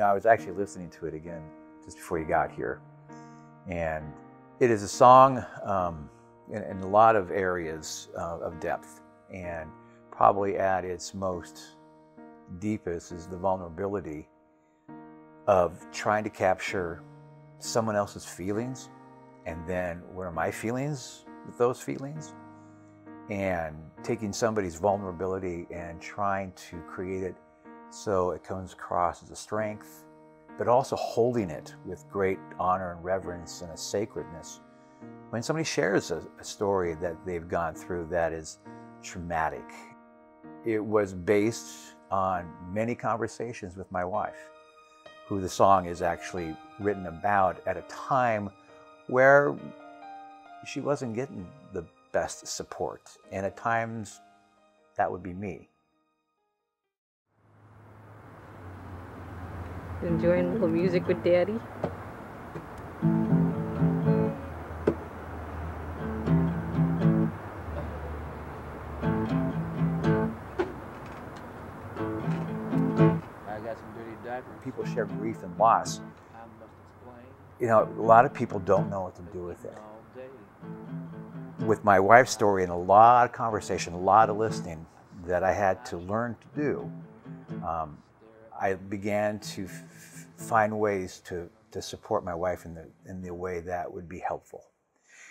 I was actually listening to it again just before you got here. And it is a song in a lot of areas of depth. And probably at its most deepest is the vulnerability of trying to capture someone else's feelings. And then what are my feelings with those feelings? And taking somebody's vulnerability and trying to create it so it comes across as a strength, but also holding it with great honor and reverence and a sacredness. When somebody shares a story that they've gone through that is traumatic, it was based on many conversations with my wife, who the song is actually written about at a time where she wasn't getting the best support. And at times, that would be me. Enjoying a little music with Daddy. I got some dirty diapers. People share grief and loss. You know, a lot of people don't know what to do with it. With my wife's story and a lot of conversation, a lot of listening that I had to learn to do, I began to find ways to support my wife in the way that would be helpful.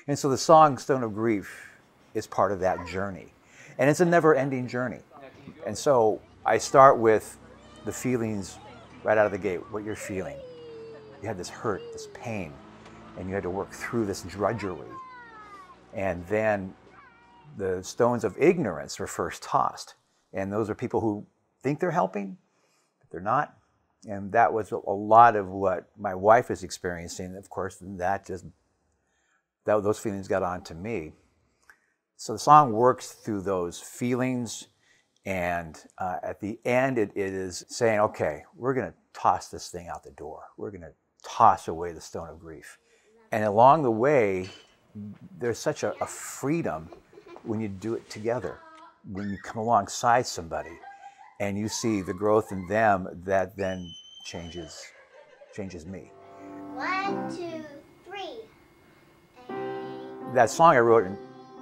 And so the song Stone of Grief is part of that journey. And it's a never-ending journey. And so I start with the feelings right out of the gate, what you're feeling. You had this hurt, this pain, and you had to work through this drudgery. And then the stones of ignorance were first tossed. And those are people who think they're helping, but they're not. And that was a lot of what my wife is experiencing. Of course, those feelings got on to me. So the song works through those feelings. And at the end, it is saying, okay, we're going to toss this thing out the door. We're going to toss away the stone of grief. And along the way, there's such a freedom when you do it together, when you come alongside somebody and you see the growth in them that then changes me. 1, 2, 3. That song I wrote in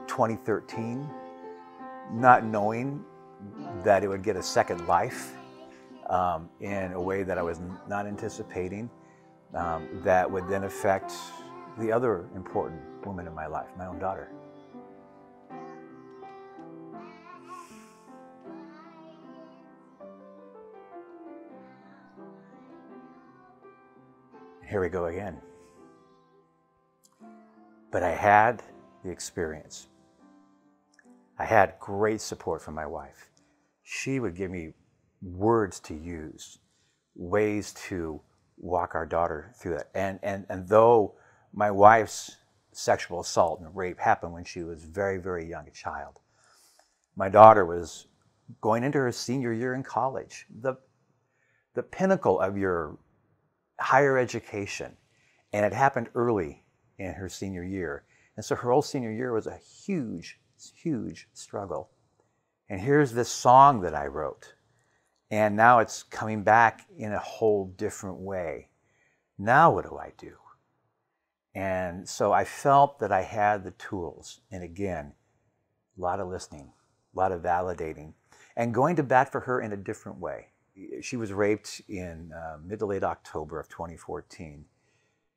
2013, not knowing that it would get a second life in a way that I was not anticipating, that would then affect the other important woman in my life, my own daughter. Here we go again. But I had the experience. I had great support from my wife. She would give me words to use, ways to walk our daughter through it. And though my wife's sexual assault and rape happened when she was very, very young, a child, my daughter was going into her senior year in college, the pinnacle of your higher education. And it happened early in her senior year. And so her whole senior year was a huge, huge struggle. And here's this song that I wrote. And now it's coming back in a whole different way. Now what do I do? And so I felt that I had the tools. And again, a lot of listening, a lot of validating, and going to bat for her in a different way. She was raped in mid to late October of 2014.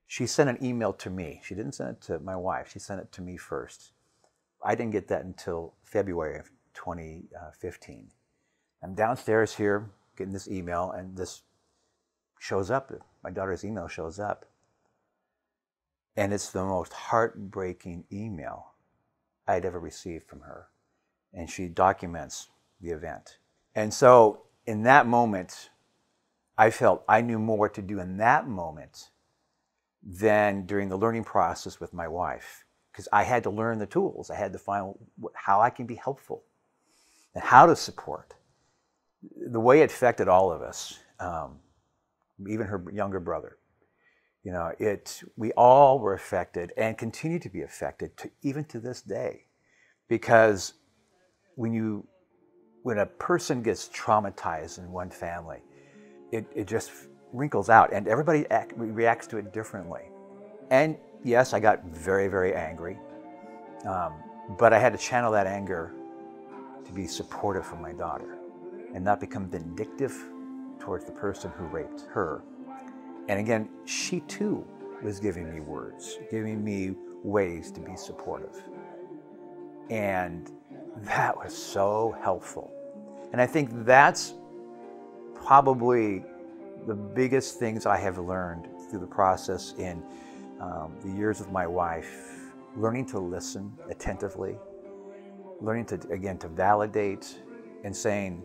She sent an email to me. She didn't send it to my wife. She sent it to me first. I didn't get that until February of 2015. I'm downstairs here getting this email, and this shows up. My daughter's email shows up. And it's the most heartbreaking email I'd ever received from her. And she documents the event. And so in that moment, I felt I knew more what to do in that moment than during the learning process with my wife. Because I had to learn the tools. I had to find how I can be helpful and how to support. The way it affected all of us, even her younger brother. You know, we all were affected and continue to be affected even to this day. Because when a person gets traumatized in one family, it just wrinkles out, and everybody reacts to it differently. And yes, I got very, very angry, but I had to channel that anger to be supportive for my daughter and not become vindictive towards the person who raped her. And again, she too was giving me words, giving me ways to be supportive. And that was so helpful. And I think that's probably the biggest things I have learned through the process in the years with my wife, learning to listen attentively, learning to, again, to validate and saying,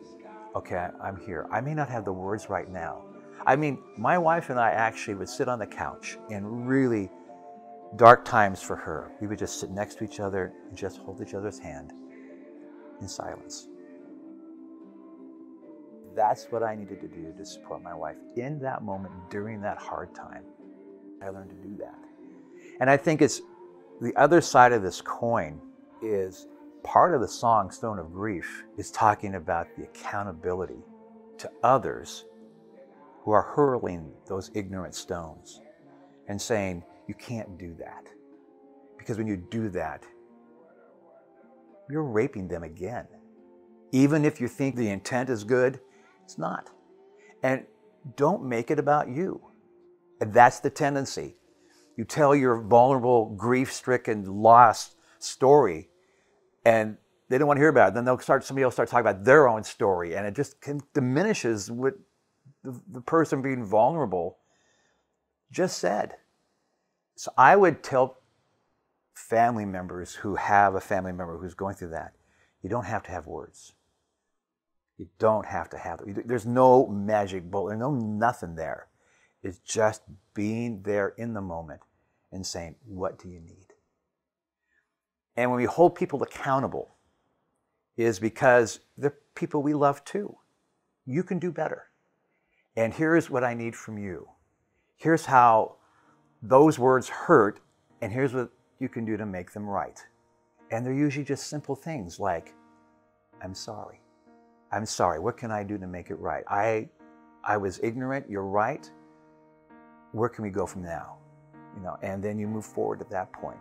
okay, I'm here. I may not have the words right now. I mean, my wife and I actually would sit on the couch in really dark times for her. We would just sit next to each other and just hold each other's hand in silence. That's what I needed to do to support my wife in that moment, during that hard time. I learned to do that. And I think it's the other side of this coin is part of the song Stone of Grief is talking about the accountability to others who are hurling those ignorant stones and saying, you can't do that. Because when you do that, you're raping them again. Even if you think the intent is good, it's not. And don't make it about you. And that's the tendency. You tell your vulnerable, grief-stricken, lost story, and they don't want to hear about it. Then somebody else start talking about their own story, and it just diminishes what the person being vulnerable just said. So I would tell family members who have a family member who's going through that, you don't have to have words. You don't have to have them. There's no magic bullet. There's no nothing there. It's just being there in the moment and saying, what do you need? And when we hold people accountable is because they're people we love too. You can do better. And here's what I need from you. Here's how those words hurt, and here's what you can do to make them right. And they're usually just simple things like, I'm sorry. I'm sorry. What can I do to make it right? I was ignorant. You're right. Where can we go from now? You know, and then you move forward at that point.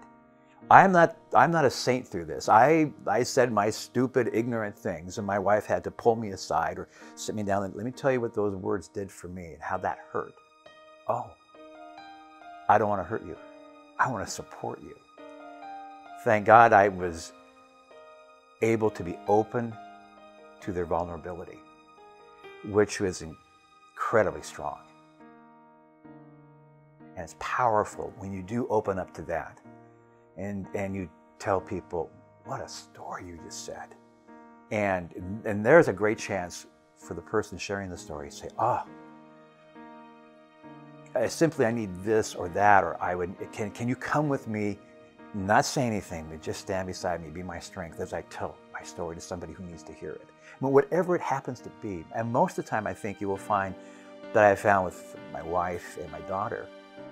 I'm not a saint through this. I said my stupid, ignorant things, and my wife had to pull me aside or sit me down and let me tell you what those words did for me and how that hurt. Oh, I don't want to hurt you. I want to support you. Thank God I was able to be open to their vulnerability, which was incredibly strong. And it's powerful when you do open up to that and you tell people, what a story you just said. And there's a great chance for the person sharing the story to say, simply I need this or that, or can you come with me, not say anything, but just stand beside me, be my strength as I tell my story to somebody who needs to hear it. But whatever it happens to be, and most of the time I think you will find that I found with my wife and my daughter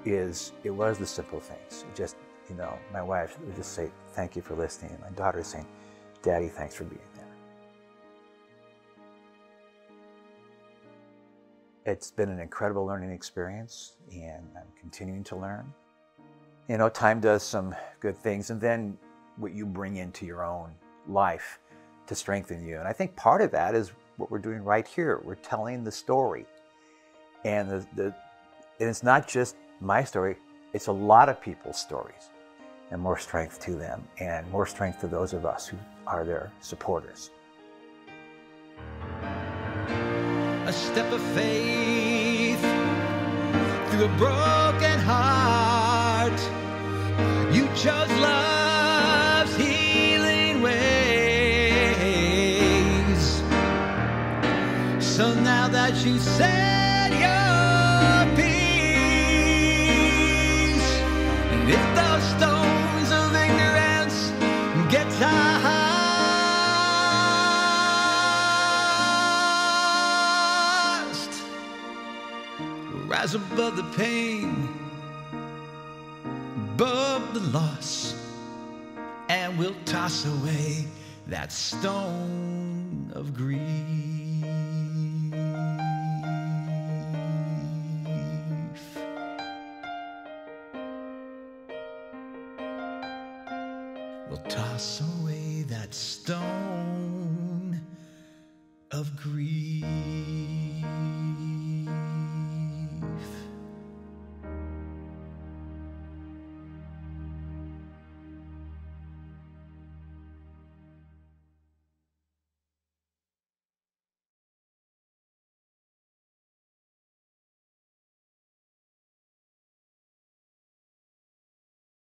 is it was the simple things. It just, you know, my wife would just say, thank you for listening. And my daughter is saying, Daddy, thanks for being there. It's been an incredible learning experience, and I'm continuing to learn. You know, time does some good things, and then what you bring into your own life to strengthen you. And I think part of that is what we're doing right here. We're telling the story. And and it's not just my story, it's a lot of people's stories. And more strength to them, and more strength to those of us who are their supporters. A step of faith through a broken heart. You chose love's healing ways. So now that you said your piece, and if those stones of ignorance get tossed, rise above the pain, above the loss, and we'll toss away that stone of grief. We'll toss away that stone of grief.